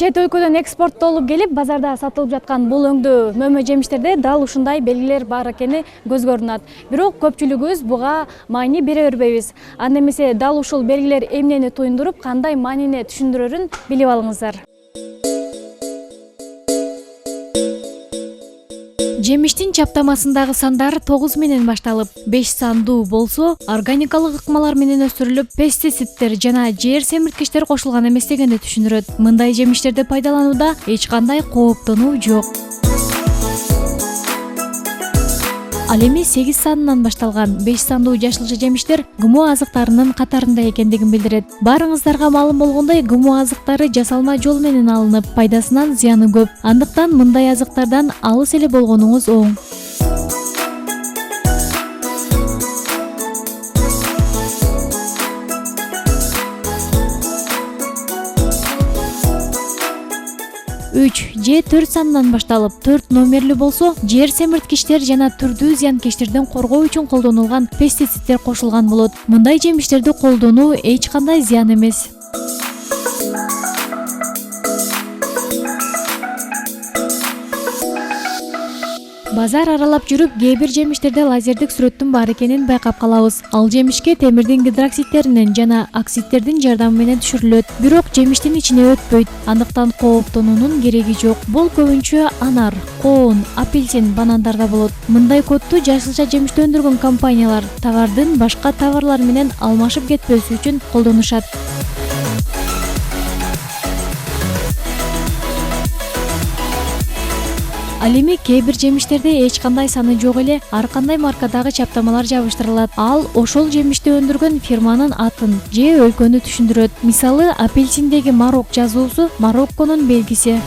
Чет өлкөдөн экспорттолуп келип базарда сатылып жаткан бул өңдүү мөмө жемиштерде дал ушундай белгилер бар экени көзгө көрүнөт. Бирок көпчүлүгүбүз буга маани бере бербейбиз. Анда эмесе дал ушул белгилер эмнени туюндуруп, кандай маанине түшүндүрөрүн билип алыңыздар. Жемиштин чаптамасындагы сандар 9 менен башталып, 5 сандуу болсо, органикалык ыкмалар менен өстүрүлүп, пестициддер жана жер семирткичтер кошулган эмес дегенди түшүндүрөт. Мындай жемиштерди пайдаланууда эч кандай кооптонуу жок. Ал эми 8 санынан башталган 5 сандуу жашылча жемиштер ГМО азыктарынын катарында экендигин билдирет. Барыңыздарга маалым болгондой, ГМО азыктары жасалма жол менен алынып, пайдасынан зыяны көп. Андыктан мындай азыктардан алыс эле болгонуңуз оң. Же 4 санынан башталып, 4 номерлүү болсо, жер семирткичтер жана түрдүү зыянкечтерден коргоо үчүн колдонулган пестициддер кошулган болот. Мындай жемиштерди колдонуу эч кандай зыян эмес. Базар аралап жүрүп, кээ бир жемиштерде лазердик сүрөттүн бар экенин байкап калабыз. Ал жемишке темирдин гидроксидтеринен жана оксидтердин жардамы менен түшүрүлөт. Бирок жемиштин ичине өтпөйт. Андыктан кооптонуунун кереги жок. Бул көбүнчө анар, коон, апельсин, банандарда болот. Мындай кодду жашылча жемишти өндүргөн компаниялар товардын башка товарлар менен алмашып кетпөсү үчүн колдонушат. Ал эми кээ бир жемиштерде эч кандай саны жок эле ар кандай маркадагы чаптамалар жабыштырылат. Ал ошол жемишти өндүргөн фирманын атын же өлкөнү түшүндүрөт. Мисалы, апельсиндеги Марок жазуусу Марокконун белгиси.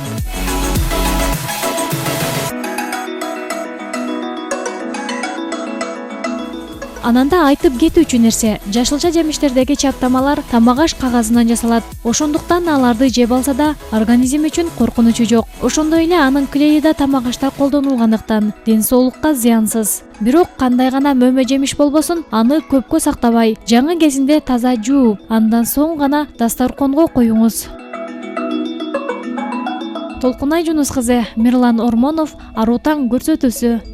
Ананда айтып кетүүчү нерсе, жашылча жемиштердеги чаптамалар тамак-аш кагазынан жасалат. Ошондуктан аларды жеп алса да организм үчүн коркунучу жок. Ошондой эле анын клейи да тамак-ашта колдонулгандыктан ден соолукка зыянсыз. Бирок кандай гана мөмө жемиш болбосун, аны көпкө сактабай, жаңы кезинде таза жууп, андан соң гана дасторконго коюңуз. Толкунай Жунус кызы, Мирлан Ормонов, Ару таң көрсөтүүсү.